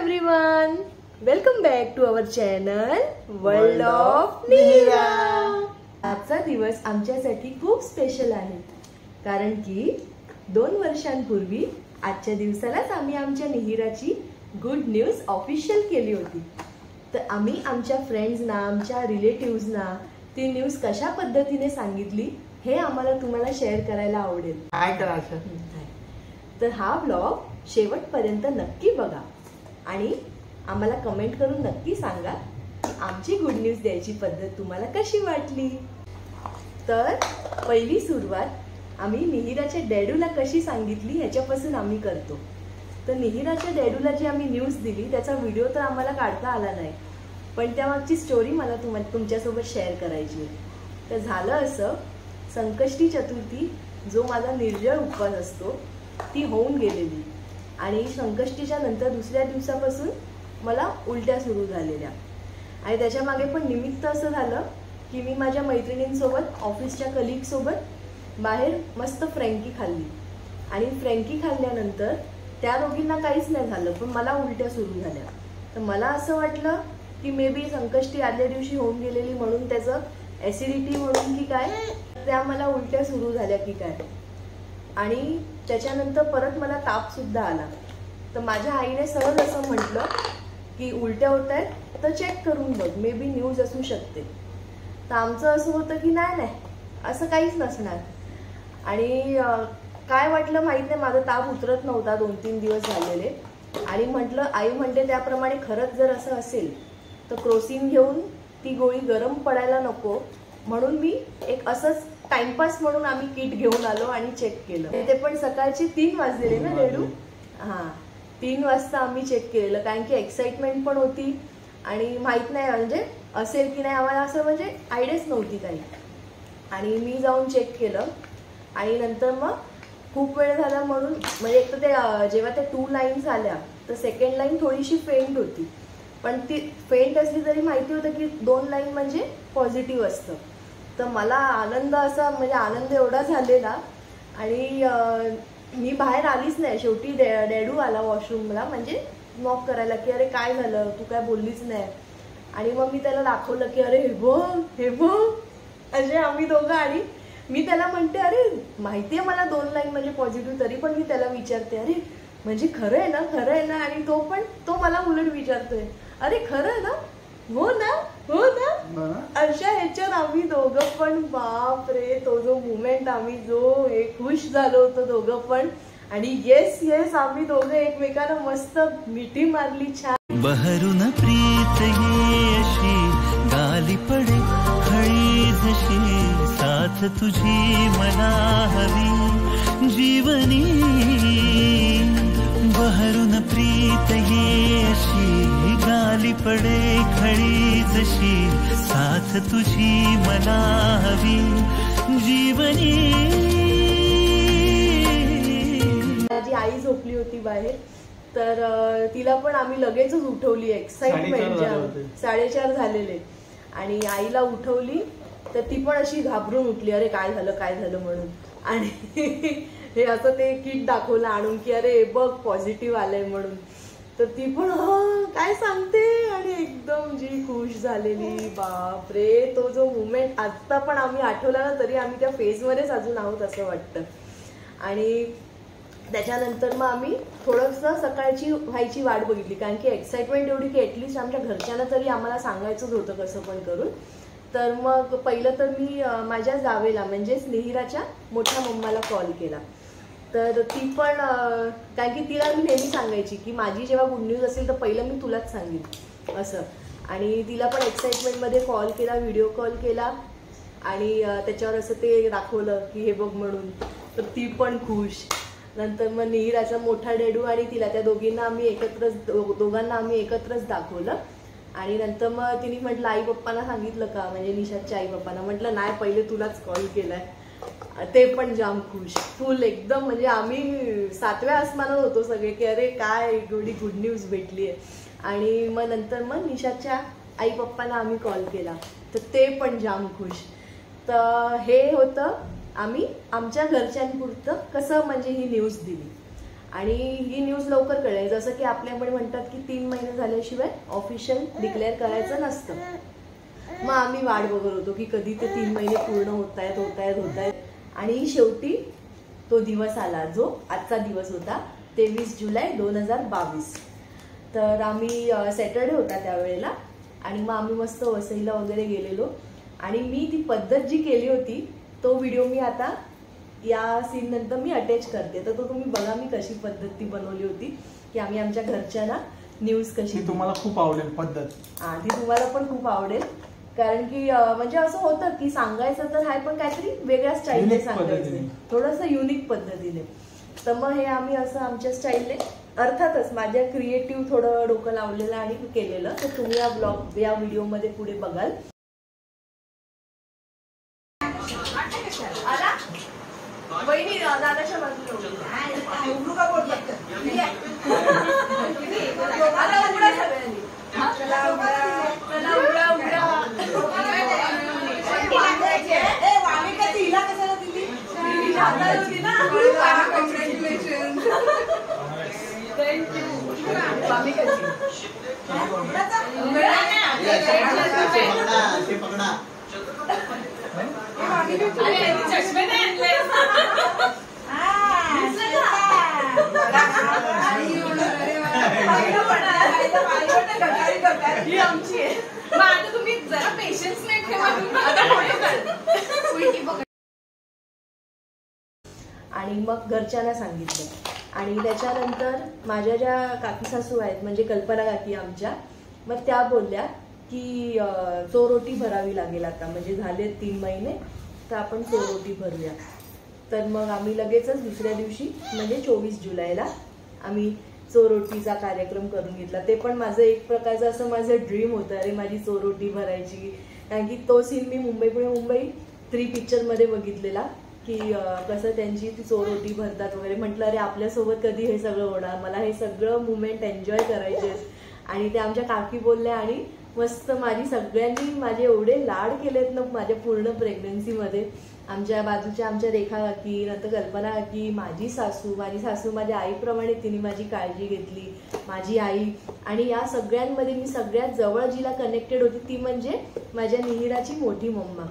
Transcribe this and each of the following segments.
Everyone, welcome back to our channel world of Nihira. आजचा दिवस आमच्यासाठी खूप स्पेशल आहे, कारण की 2 वर्षांपूर्वी आजच्या दिवसालाच आम्ही आमच्या निहिराची गुड न्यूज ऑफिशियल केली होती। तर आम्ही आमच्या फ्रेंड्सना, आमच्या रिलेटिव्हजना ती न्यूज कशा पद्धतीने सांगितली हे आम्हाला तुम्हाला शेअर करायला आवडेल। काय करायचं तर हा ब्लॉग शेवटपर्यंत नक्की बघा आणि आम्हाला कमेंट करून नक्की सांगा की आमची गुड न्यूज द्यायची पद्धत तुम्हाला कशी वाटली। तर पहिली सुरुवात आम्ही निहिराच्या डॅडूला कशी सांगितली ह्याच्यापासून आम्ही करतो। तर निहिराच्या डॅडूला जी आम्ही न्यूज दिली त्याचा व्हिडिओ तर आम्हाला काढता आला नाही, पण त्यामागची स्टोरी मला तुमच्यासोबत शेअर करायची आहे। तर झालं असं, संकष्टी चतुर्थी जो माझा निर्जळ उपवास असतो ती होऊन गेलेली आणि संकष्टीच्या नंतर दुसऱ्या दिवसापासून मला उलट्या सुरू झालेल्या आणि त्याच्या मागे पण निमित्त असं झालं की मी माझ्या मैत्रिणींसोबत, ऑफिसच्या कलिगसोबत बाहेर मस्त फ्रँकी खाल्ली आणि फ्रँकी खाल्ल्यानंतर त्या दोघींना काहीच नाही झालं, पण मला उलट्या सुरू झाल्या। तर मला असं वाटलं की मे बी संकष्टी आदल्या दिवशी होऊन गेलेली म्हणून त्याचं ॲसिडिटी म्हणून की काय, त्या मला उलट्या सुरू झाल्या की काय। आणि त्याच्यानंतर परत मला ताप सुद्धा आला। तर माझ्या आईने सहज असं म्हटलं की उलट्या होत आहेत तर चेक करून बघ, मे बी न्यूज असू शकते। तर आमचं असं होतं की नाही असं काहीच नसणार। आणि काय वाटलं माहित नाही, माझा ताप उतरत नव्हता 2-3 दिवस झालेले आणि म्हटलं, आई म्हणते त्याप्रमाणे खरंच जर असं असेल तर क्रोसिन घेऊन ती गोळी गरम पडायला नको, म्हणून मी एक असंच टाइमपास म्हणून आम्ही किट घेऊन आलो आणि चेक केलं। ते पण सकाळचे 3 वाजलेले ना डेडू, हां 3 वाजता आम्ही चेक केलेलं, कारण की एक्साइटमेंट पण होती आणि माहित नाही म्हणजे असेल की नाही आम्हाला असं म्हणजे आयडियाच नव्हती काही। आणि मी जाऊन चेक केलं आणि नंतर मग खूप वेळ झाला म्हणून म्हणजे एक तर ते जेव्हा त्या 2 लाईन्स आल्या तर सेकंड लाईन थोडीशी फेंट होती, पण ती फेंट असली तरी माहिती होतं की 2 लाईन म्हणजे पॉझिटिव्ह असतं। तर मला आनंद असा म्हणजे आनंद एवढा झालेला आणि मी बाहेर आलीच नाही। शेवटी डॅडू आला वॉशरूमला म्हणजे नॉक करायला की अरे काय झालं, तू काय बोललीच नाही। आणि मग मी त्याला दाखवलं की अरे हे बघ असे आम्ही दोघं। आणि मी त्याला म्हणते अरे माहिती आहे मला 2 लाईन म्हणजे पॉझिटिव्ह, तरी पण मी त्याला विचारते अरे म्हणजे खरं आहे ना। आणि तो मला उलट विचारतोय अरे खरं आहे ना, हो ना अशा ह्याच्यात आम्ही दोघं पण, बाप रे तो जो मुमेंट आम्ही जो खुश झालो होतो दोघं पण। आणि येस आम्ही दोघं एकमेकांना मस्त मिठी मारली छान। बहरून प्रीत ये अशी गाली पडे खळी जशी, साथ तुझी मला हवी जीवनी। बहरून प्रीत ये अशी गाली पडे खळी जशी, साथ तुझी मला हवी जीवनी। माझी आई झोपली होती बाहेर, तर तिला पण आम्ही लगेचच उठवली, एक्साइटमेंट 4:30 झालेले आणि आईला उठवली तर ती पण अशी घाबरून उठली, अरे काय झालं म्हणून। आणि हे असं ते किट दाखवलं आणून की अरे बघ पॉझिटिव्ह आलंय म्हणून। तर ती पण काय सांगते आणि एकदम जी खुश झालेली, बाप रे तो जो मुमेंट आता पण आम्ही आठवला ना तरी आम्ही त्या फेजमध्येच अजून आहोत असं वाटतं। आणि त्याच्यानंतर मग आम्ही थोडंसं सकाळची व्हायची वाट बघितली, कारण की एक्साइटमेंट एवढी की ॲटलिस्ट आमच्या घरच्यांना तरी आम्हाला सांगायचंच होतं कसं पण करून। तर मग पहिलं तर मी माझ्या जावेला म्हणजेच निहिराच्या मोठ्या मम्माला कॉल केला। तर ती पण कारण की तिला मी नेहमी सांगायची की माझी जेव्हा गुड न्यूज असेल तर पहिलं मी तुलाच सांगेन असं। आणि तिला पण एक्साइटमेंटमध्ये कॉल केला, व्हिडिओ कॉल केला आणि त्याच्यावर असं ते दाखवलं की हे बघ म्हणून। तर ती पण खुश। नंतर मग निहिराचा मोठा डॅडू आणि तिला त्या दोघांना आम्ही एकत्रच दाखवलं। आणि नंतर मग तिने म्हटलं आई पप्पांना सांगितलं का, म्हणजे निशाच्या आई पप्पांना। म्हटलं नाही पहिले तुलाच कॉल केलाय। ते पण जाम खुश, फुल एकदम म्हणजे आम्ही 7व्या आसमानात होतो सगळे की अरे काय एवढी गुड न्यूज भेटली आहे। आणि मग नंतर मग निशाच्या आई पप्पांना आम्ही कॉल केला तर ते पण जाम खुश। तर हे होतं आम्ही आमच्या घरच्यांपुरतं कसं म्हणजे ही न्यूज दिली। आणि ही न्यूज लवकर कळेल. जसं की आपल्याकडे म्हणतात की 3 महिने झाल्याशिवाय ऑफिशियल डिक्लेअर करायचं नसतं. मग आम्ही वाट बघत होतो की कधी ते 3 महिने पूर्ण होत आहेत. आणि शेवटी तो दिवस आला जो आजचा दिवस होता 23 जुलै 2022. तर आम्ही सॅटर्डे होता त्यावेळेला आणि मग आम्ही मस्त वसईला वगैरे गेलेलो. आणि मी ती पद्धत जी केली होती तो व्हिडिओ मी आता या सीन नंतर मी अटॅच करते. तर तो तुम्ही बघा मी कशी पद्धत ती बनवली होती की आम्ही आमच्या घरच्यांना न्यूज कशी. तुम्हाला खूप आवडेल पद्धत. ती तुम्हाला पण खूप आवडेल. कारण की म्हणजे असं होतं की सांगायचं तर आहे पण काहीतरी वेगळ्या स्टाईलने सांगायचं, थोडंसं युनिक पद्धतीने. तर मग हे आम्ही असं आमच्या स्टाईलने, अर्थातच माझ्या क्रिएटिव्ह थोडं डोकं लावलेलं आणि केलेलं. तर तुम्ही या ब्लॉग या व्हिडिओमध्ये पुढे बघाल. वहिनी दादाच्या बाजूला तुम्ही जरा पेशन्स नाही ठेवा. आणि मग घरच्यांना सांगितलं. आणि त्याच्यानंतर माझ्या ज्या काकी सासू आहेत म्हणजे कल्पना काकी आमच्या, मग त्या बोलल्या की चोरोटी भरावी लागेल आता, म्हणजे झाले 3 महिने तर आपण चोरोटी भरूया. तर मग आम्ही लगेचच दुसऱ्या दिवशी म्हणजे 24 जुलैला आम्ही चोरोटीचा कार्यक्रम करून घेतला. ते पण माझं एक प्रकारचं असं माझं ड्रीम होतं, अरे माझी चोरोटी भरायची. कारण की तो सीन मी मुंबई 3 पिक्चरमध्ये बघितलेला की कसं त्यांची ती चोरोटी भरतात वगैरे. म्हटलं अरे आपल्यासोबत कधी हे सगळं होणार, मला हे सगळं मुमेंट एन्जॉय करायचे. आणि ते आमच्या काकी बोलल्या आणि मस्त माझी सगळ्यांनी माझे एवढे लाड केलेत ना माझ्या पूर्ण प्रेग्नन्सीमध्ये. आमच्या बाजूच्या आमच्या रेखा काकी, नंतर कल्पना काकी, माझी सासू माझ्या आईप्रमाणे तिने माझी काळजी घेतली, माझी आई. आणि या सगळ्यांमध्ये मी सगळ्यात जवळ जिला कनेक्टेड होती ती म्हणजे माझ्या मिहिराची मोठी मम्मा.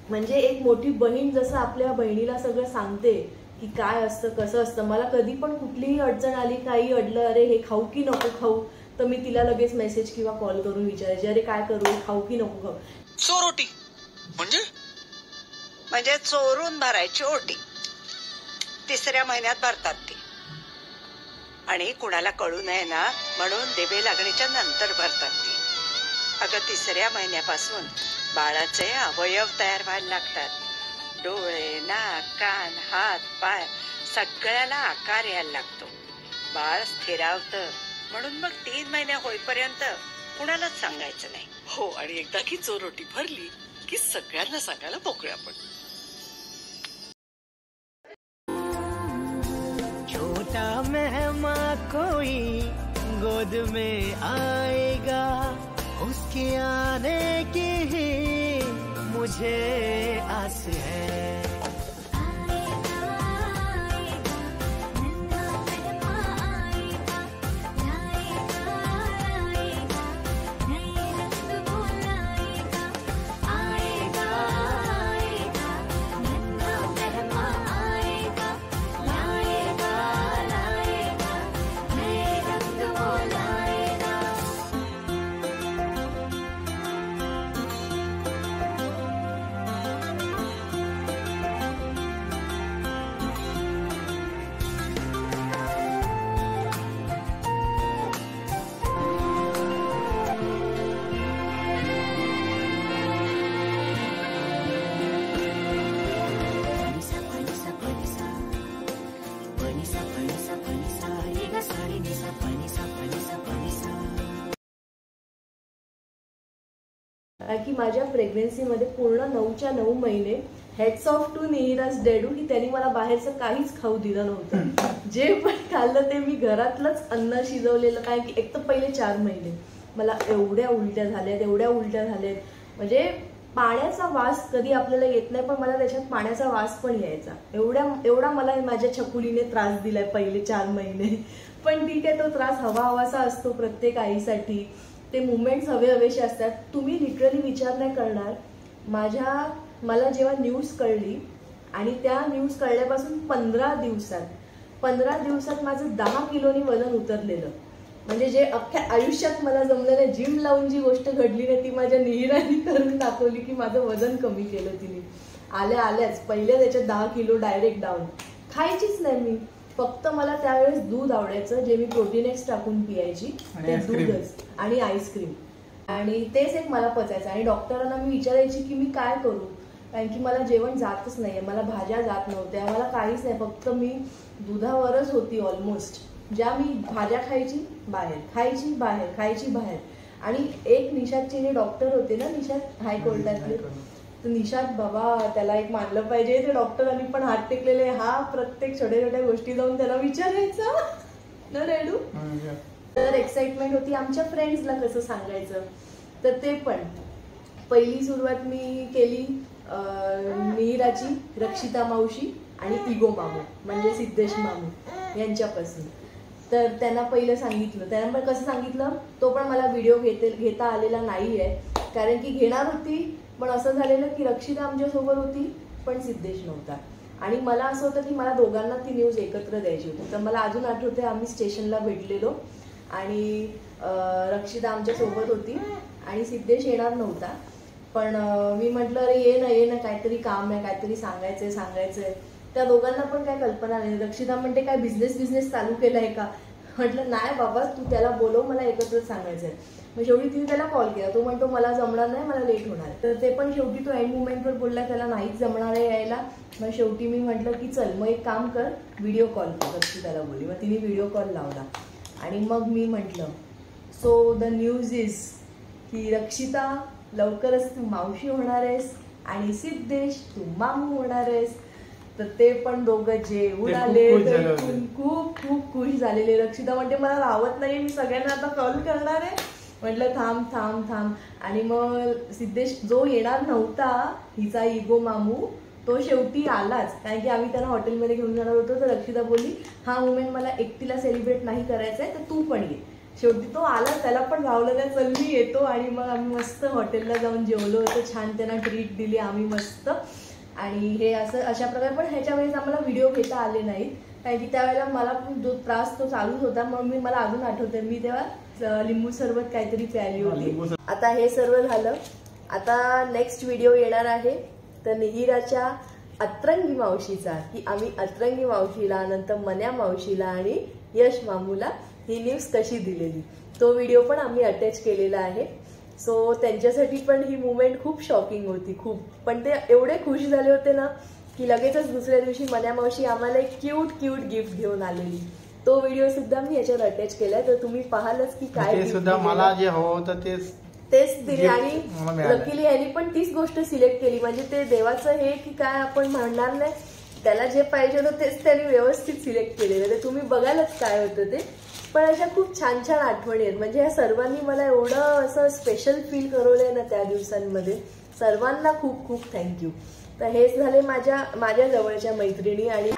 म्हणजे एक मोठी बहीण जसं आपल्या बहिणीला सगळं सांगते की काय असतं कसं असतं. मला कधी पण कुठलीही अडचण आली, काही अडलं, अरे हे खाऊ की नको खाऊ, तर मी तिला लगेच मेसेज किंवा कॉल करून विचारायचे, अरे काय करू, खाऊ की नको खाऊ. चोरोटी म्हणजे चोरून भरायची ओटी. 3ऱ्या महिन्यात भरतात ती. आणि कुणाला कळू नये ना म्हणून देवे लागणीच्या नंतर भरतात ती. अगं 3ऱ्या महिन्यापासून बाळाचे अवयव तयार व्हायला लागतात. डोळे, नाक, कान, हात, पाय सगळ्याला आकार यायला लागतो. बाळ स्थिरावतं. म्हणून मग 3 महिने होईपर्यंत कुणालाच सांगायचं नाही. हो, आणि एकदा की चोरोटी भरली की सगळ्यांना सांगायला मोकळे आपण. छोटा मेहमान कोई गोद में आएगा, उसके आने की ही मुझे आस है. की माझ्या प्रेग्नन्सीमध्ये पूर्ण 9च्या 9 महिने हेड्स ऑफ टू निहिराज डेडू की त्यांनी मला बाहेरचं काहीच खाऊ दिलं नव्हतं. जे पण खाल्लं ते मी घरातलंच अन्न शिजवलेलं. कारण की एक तर पहिले 4 महिने मला एवढ्या उलट्या झाल्यात म्हणजे पाण्याचा वास कधी आपल्याला येत नाही, पण मला त्याच्यात पाण्याचा वास पण यायचा. एवढा मला माझ्या छकुलीने त्रास दिलाय पहिले 4 महिने. पण ठीक आहे, तो त्रास हवासा असतो प्रत्येक आईसाठी. ते मुवमेंट्स हवेसे असतात. तुम्ही लिटरली विचार नाही करणार, मला जेव्हा न्यूज कळली आणि त्या न्यूज कळल्यापासून 15 दिवसात माझं 10 किलोनी वजन उतरलेलं. म्हणजे जे अख्ख्या आयुष्यात मला जमलं नाही, जिम लावून जी गोष्ट घडली नाही ती माझ्या निहिराने करून दाखवली की माझं वजन कमी केलं तिने. आल्याच पहिल्या त्याच्यात 10 किलो डायरेक्ट डाऊन. खायचीच नाही मी, फक्त मला त्यावेळेस दूध आवडायचं जे मी प्रोटीनेक्स टाकून पियायची, ते दूधच आणि आईस्क्रीम. आणि तेच एक मला पचायचं. आणि डॉक्टरांना मी विचारायची की मी काय करू, कारण की मला जेवण जातच नाहीये, मला भाज्या जात नव्हत्या, मला काहीच नाही, फक्त मी दुधावरच होती ऑलमोस्ट. ज्या मी भाज्या खायची बाहेर. आणि एक निषादचे जे डॉक्टर होते ना, निषाद हायकोर्टातले, तर निषाद बाबा त्याला एक मानलं पाहिजे, ते डॉक्टरांनी पण हात टेकलेले. हा प्रत्येक छोट्या गोष्टी जाऊन त्याला विचारायचा ना रेडू. तर एक्साइटमेंट होती आमच्या फ्रेंड्सला कसं सांगायचं. तर ते पण पहिली सुरुवात मी केली मिहिराची, रक्षिता मावशी आणि इगो मामू म्हणजे सिद्धेश मामू यांच्यापासून. तर त्यांना पहिलं सांगितलं. त्यांना पण कसं सांगितलं तो पण मला व्हिडिओ घेता आलेला नाहीये, कारण की घेणार होती, पण असं झालेलं की रक्षिता आमच्यासोबत होती पण सिद्धेश नव्हता. आणि मला असं होतं की मला दोघांना ती न्यूज एकत्र द्यायची होती. तर मला अजून आठवते, आम्ही स्टेशनला भेटलेलो आणि रक्षिता आमच्यासोबत होती आणि सिद्धेश येणार नव्हता. पण मी म्हटलं अरे ये ना काहीतरी काम आहे, काहीतरी सांगायचंय. त्या दोघांना पण काय कल्पना नाही. रक्षिता म्हणते काय बिझनेस चालू केलाय का. म्हटलं नाही बाबा, तू त्याला बोलव, मला एकत्रच सांगायचंय. मग शेवटी तिने त्याला कॉल केला. तो म्हणतो मला जमणार नाही, मला लेट होणार. तर ते पण शेवटी तो एंड मुमेंटवर बोलला त्याला नाहीच जमणार आहे यायला. मग शेवटी मी म्हटलं की चल मग एक काम कर, व्हिडिओ कॉल कर, रक्षिताला बोलली. मग तिने व्हिडिओ कॉल लावला आणि मग मी म्हटलं सो द न्यूज इज की रक्षिता लवकरच तू मावशी होणार आहेस आणि सिद्धेश तू मामू होणार आहेस. तर ते पण दोघं जेवून आले, खूप खुश झालेले. रक्षिता म्हणते मला राहत नाही, मी सगळ्यांना आता कॉल करणार आहे. म्हटलं थांब. आणि मग सिद्धेश जो येणार नव्हता, हिचा इगो मामू, तो शेवटी आलाच, कारण की आम्ही त्यांना हॉटेलमध्ये घेऊन जाणार होतो. तर रक्षिता बोलली हा मुमेंट मला एकटीला सेलिब्रेट नाही करायचा आहे, तर तू पण ये. शेवटी तो आला, त्याला पण रावलं नाही, चल मी येतो. आणि मग आम्ही मस्त हॉटेलला जाऊन जेवलो होतो, छान त्यांना ट्रीट दिली आम्ही मस्त. आणि हे अशा प्रकारे. पण ह्याच्या वेळेस आम्हाला व्हिडिओ घेता आले नाहीत, कारण की त्यावेळेला मला पण जो त्रास तो चालूच होता. मग मला अजून आठवतंय, मी तेव्हा लिंबू सरबत काहीतरी प्यायली होती. आता हे सर्व झालं. आता नेक्स्ट व्हिडिओ येणार आहे तर निहिराच्या अतरंगी मावशीचा, की आम्ही अतरंगी मावशीला, नंतर मन्या मावशीला आणि यश मामूला ही न्यूज कशी दिलेली, तो व्हिडिओ पण आम्ही अटॅच केलेला आहे. सो त्यांच्यासाठी पण ही मुवमेंट खूप शॉकिंग होती, खूप. पण ते एवढे खुश झाले होते ना की लगेचच दुसऱ्या दिवशी मन्या मावशी आम्हाला एक क्यूट गिफ्ट घेऊन आलेली. तो व्हिडिओ सुद्धा मी याच्यात अटॅच केलाय, तर तुम्ही पाहालच की काय सुद्धा मला जे हवं होतं तेच दिले. आणि लकीली यांनी पण तीच गोष्ट सिलेक्ट केली. म्हणजे ते देवाचं हे की काय आपण म्हणणार नाही, त्याला जे पाहिजे होतं तेच त्यांनी व्यवस्थित सिलेक्ट केलेलं. ते तुम्ही बघायलाच काय होतं ते. पण अशा खूप छान आठवणी आहेत. म्हणजे ह्या सर्वांनी मला एवढं असं स्पेशल फील करवलंय ना त्या दिवसांमध्ये. सर्वांना खूप थँक्यू. तर हेच झाले माझ्या जवळच्या मैत्रिणी. आणि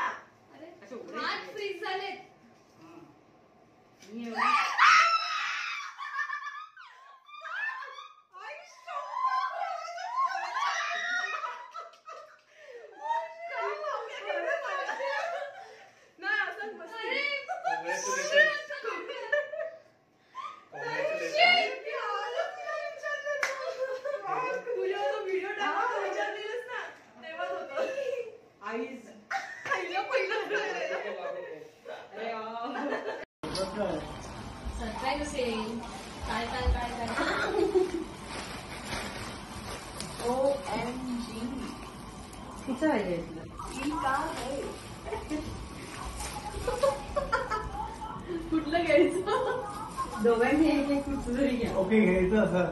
कुठलं घ्यायचं, दोघांनी ओके घ्यायचं असं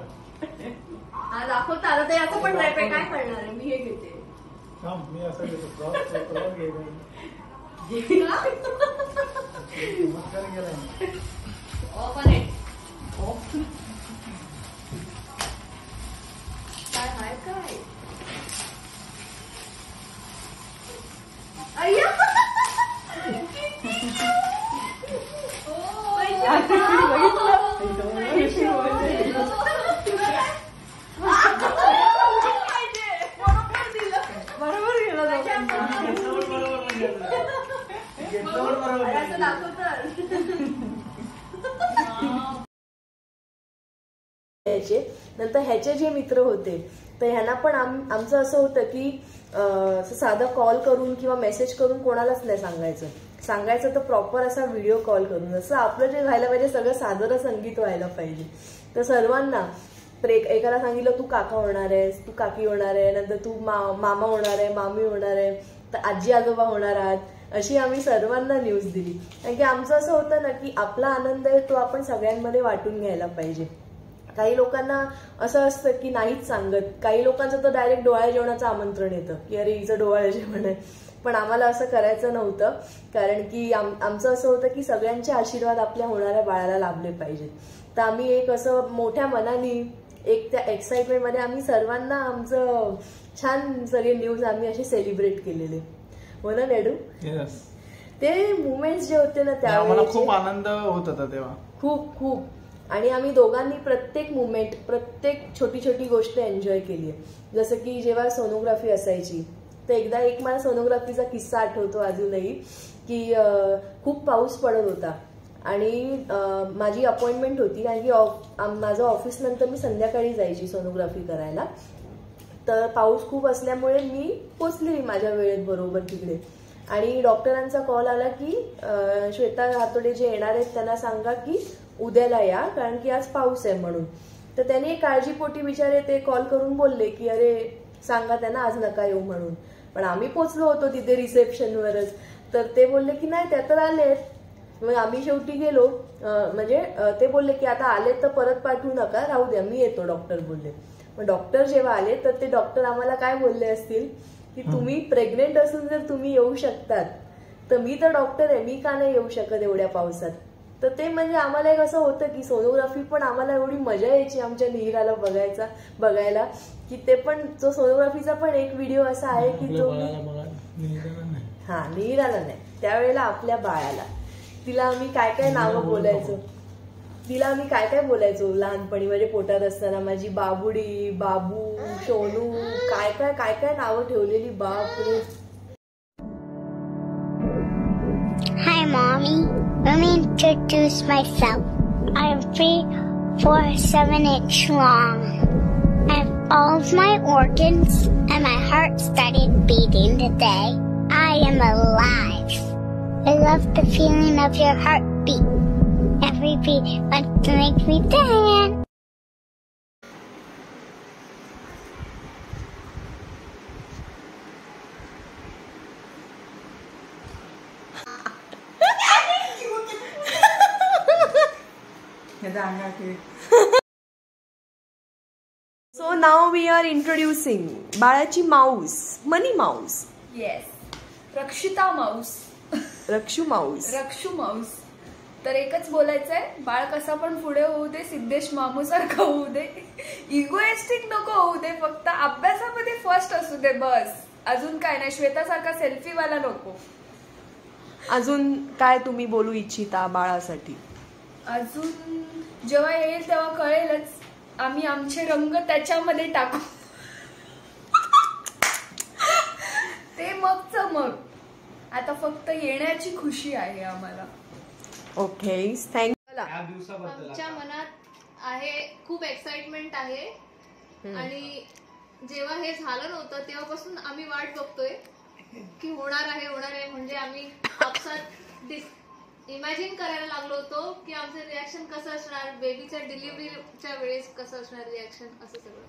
दाखवता आलं तर याचं पण रॅप आहे, काय करणार आहे. मी हे घेते, मी असं घेतो. काय यायचे. नंतर ह्याचे जे मित्र होते तर ह्यांना पण आमचं असं होतं की साधा कॉल करून किंवा मेसेज करून कोणालाच नाही सांगायचं तर प्रॉपर असा व्हिडिओ कॉल करून, जसं आपलं जे व्हायला पाहिजे सगळं सादर संगीत व्हायला पाहिजे. तर सर्वांना एकाला सांगितलं तू काका होणार आहेस, तू काकी होणार आहे, नंतर तू मामा होणार आहे, मामी होणार आहे, तर आजी आजोबा होणार आहात, अशी आम्ही सर्वांना न्यूज दिली. कारण की आमचं असं होतं ना की आपला आनंद आहे तो आपण सगळ्यांमध्ये वाटून घ्यायला पाहिजे. काही लोकांना असं असतं की नाहीच सांगत, काही लोकांचं तर डायरेक्ट डोहाळे जेवणाचं आमंत्रण येतं की अरे हिचं डोहाळे जेवण आहे. पण आम्हाला असं करायचं नव्हतं, कारण की आमचं असं होतं की सगळ्यांचे आशीर्वाद आपल्या होणाऱ्या बाळाला लाभले पाहिजेत. तर आम्ही एक असं मोठ्या मनाने एक त्या एक्साइटमेंटमध्ये आम्ही सर्वांना आमचं छान सगळे न्यूज आम्ही असे सेलिब्रेट केलेले. हो ना लॅडू? ते मुमेंट्स जे होते ना त्यावेळेस खूप आनंद होत होता तेव्हा, खूप. आणि आम्ही दोघांनी प्रत्येक मुमेंट, प्रत्येक छोटी छोटी गोष्ट एन्जॉय केली आहे. जसं की जेव्हा सोनोग्राफी असायची तर एकदा एक मला सोनोग्राफीचा किस्सा आठवतो अजूनही, की खूप पाऊस पडत होता आणि माझी अपॉइंटमेंट होती, कारण की माझं ऑफिस नंतर मी संध्याकाळी जायची सोनोग्राफी करायला. तर पाऊस खूप असल्यामुळे मी पोचलेली माझ्या वेळेत बरोबर तिकडे. आणि डॉक्टरांचा कॉल आला की श्वेता हातोडे जे येणार आहेत त्यांना सांगा की उद्याला या, कारण की आज पाऊस आहे म्हणून. तर त्याने काळजीपोटी बिचारे ते कॉल करून बोलले की अरे सांगा त्यांना आज नका येऊ म्हणून. पण आम्ही पोचलो होतो तिथे रिसेप्शनवरच, तर ते बोलले की नाही त्या तर आलेत. मग आम्ही शेवटी गेलो, म्हणजे ते बोलले की आता आले तर परत पाठवू नका, राहू द्या मी येतो, डॉक्टर बोलले. मग डॉक्टर जेव्हा आले तर ते डॉक्टर आम्हाला काय बोलले असतील की तुम्ही प्रेग्नेंट असून जर तुम्ही येऊ शकतात तर मी तर डॉक्टर आहे, मी का नाही येऊ शकत एवढ्या पावसात. तर ते म्हणजे आम्हाला एक असं होतं की सोनोग्राफी पण आम्हाला एवढी मजा यायची आमच्या निहिराला बघायला की ते पण जो सोनोग्राफीचा पण एक व्हिडिओ असा आहे की तो निहिराला नाही, त्यावेळेला आपल्या बाळाला तिला आम्ही काय काय नावं बोलायचो, लहानपणी म्हणजे पोटात असताना माझी बाबुडी, बाबू, सोनू, काय काय नावं ठेवलेली, बापरे. Hi, Mommy. Let me introduce myself. I'm 3'4", 7" long. I have all of my organs, and my heart started beating today. I am alive. I love the feeling of your heartbeat. Every beat wants to make me dance. So now we are introducing बाळाची Mouse, मनी Mouse. Yes, रक्षिता Mouse, रक्षू Mouse. तर एकच बोलायचंय, बाळ कसा पण पुढे होऊ दे, सिद्धेश मामू सारखं होऊ दे, इगोइस्टिक नको होऊ दे, फक्त अभ्यासामध्ये फर्स्ट असू दे बस. अजून काय नाही, श्वेता सारखा सेल्फी वाला नको. अजून काय तुम्ही बोलू इच्छिता बाळासाठी? अजून जेव्हा येईल तेव्हा कळेलच, आम्ही आमचे रंग त्याच्यामध्ये टाकू, ते मग आता फक्त येण्याची खुशी आहे आम्हाला. Okay, thank you. आमच्या मनात आहे, खूप एक्साइटमेंट आहे. आणि जेव्हा हे झालं नव्हतं तेव्हापासून आम्ही वाट बघतोय की होणार आहे, म्हणजे आम्ही आपसात इमॅजिन करायला लागलो होतो की आमचं रिॲक्शन कसं असणार, बेबीच्या डिलिव्हरीच्या वेळेस कसं असणार रिॲक्शन, असं सगळं.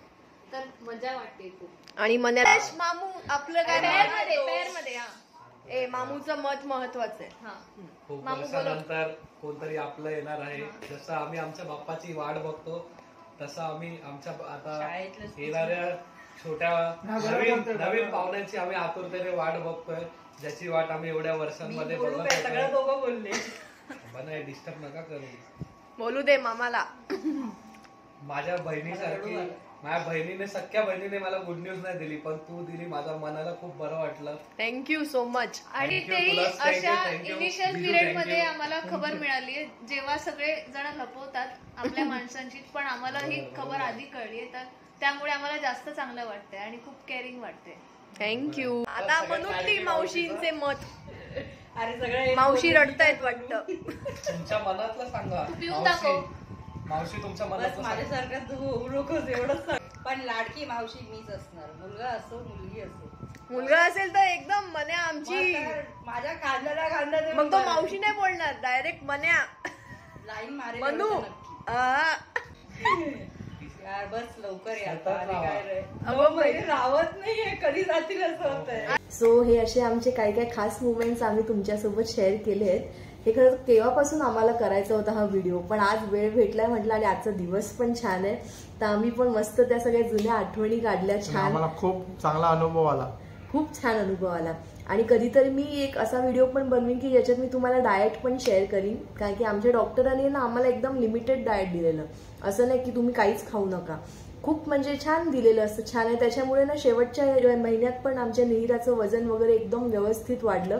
तर मजा वाटते खूप. आणि मनात मामू आपलं काय पेअरमध्ये मामूचं मत महत्वाचं आहे. खूप वर्षानंतर कोणतरी आपलं येणार आहे. जसं आम्ही आमच्या बाप्पाची वाट बघतो तसं आम्ही आमच्या आता येणाऱ्या छोट्या नवीन पाहुण्यांची आम्ही आतुरतेने वाट बघतोय, ज्याची वाट आम्ही एवढ्या वर्षांमध्ये बघत होतो. डिस्टर्ब नका करू, बोलू दे मामाला. माझ्या बहिणीसारखी, माझ्या बहिणीने, सख्या बहिणीने मला गुड न्यूज नाही दिली, पण तू दिली. माझ्या मनाला खूप बरं वाटलं. Thank you so much. आणि तेही अशा इनिशियल पिरियड मध्ये आम्हाला खबर मिळाली, जेव्हा सगळे जण लपवतात आपल्या माणसांची, पण आम्हाला ही खबर आधी कळली, तर त्यामुळे आम्हाला जास्त चांगलं वाटतंय आणि खूप केअरिंग वाटते. थँक्यू. आता म्हणून मावशींचे मत. मावशी रडतायत वाटतं. तुमच्या मनातलं सांगा. पिऊन दाखव. मावशी तुमच्या बस मनात माझ्यासारखं तू होऊ नकोस एवढंच. पण लाडकी मावशी मीच असणार, मुलगा असो मुलगी असो. मुलगा असेल तर एकदम मन्या आमची. मग तर माझ्या कांद्याला कांदा दे. मग तो मावशी नाही बोलणार, डायरेक्ट मन्या. लाईन मारेल मनू. एवढं नक्की. आ. यार बस लवकर या. रावत नाहीये, कधी जातील असं होतंय. सो हे असे आमचे काही काही खास मुवमेंट्स आम्ही तुमच्यासोबत शेअर केले आहेत. हे खरं केव्हापासून आम्हाला करायचा होता हा व्हिडिओ, पण आज वेळ भेटलाय म्हटलं आणि आजचा दिवस पण छान आहे, तर आम्ही पण मस्त त्या सगळ्या जुन्या आठवणी काढल्या. छान, आम्हाला खूप चांगला अनुभव आला, खूप छान अनुभव आला. आणि कधीतरी मी एक असा व्हिडिओ पण बनवीन की ज्याच्यात मी तुम्हाला डाएट पण शेअर करीन, कारण की आमच्या डॉक्टरांनी ना आम्हाला एकदम लिमिटेड डाएट दिलेलं, असं नाही की तुम्ही काहीच खाऊ नका, खूप म्हणजे छान दिलेलं असतं. छान आहे. त्याच्यामुळे ना शेवटच्या महिन्यात पण आमच्या निहिराचं वजन वगैरे एकदम व्यवस्थित वाढलं.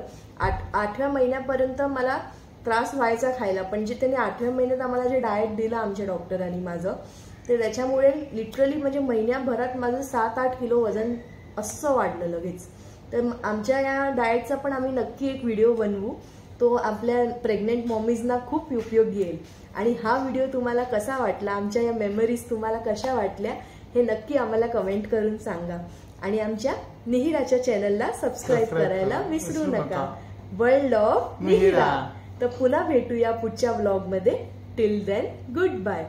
8व्या महिन्यापर्यंत मला त्रास व्हायचा खायला, पण जे त्यांनी 8व्या महिन्यात आम्हाला जे डाएट दिलं आमच्या डॉक्टरांनी माझं, तर त्याच्यामुळे लिटरली म्हणजे महिन्याभरात माझं 7-8 किलो वजन असं वाढलं लगेच. तर आमच्या या डाएटचा पण आम्ही नक्की एक व्हिडिओ बनवू, तो आपल्या प्रेग्नेंट मॉमीजना खूप उपयोगी येईल. आणि हा व्हिडिओ तुम्हाला कसा वाटला, आमच्या या मेमरीज तुम्हाला कशा वाटल्या हे नक्की आम्हाला कमेंट करून सांगा. आणि आमच्या निहिराच्या चॅनलला सबस्क्राईब करायला विसरू नका. World of Nihira. तर पुन्हा भेटूया पुढच्या व्लॉग मध्ये. Till then good bye.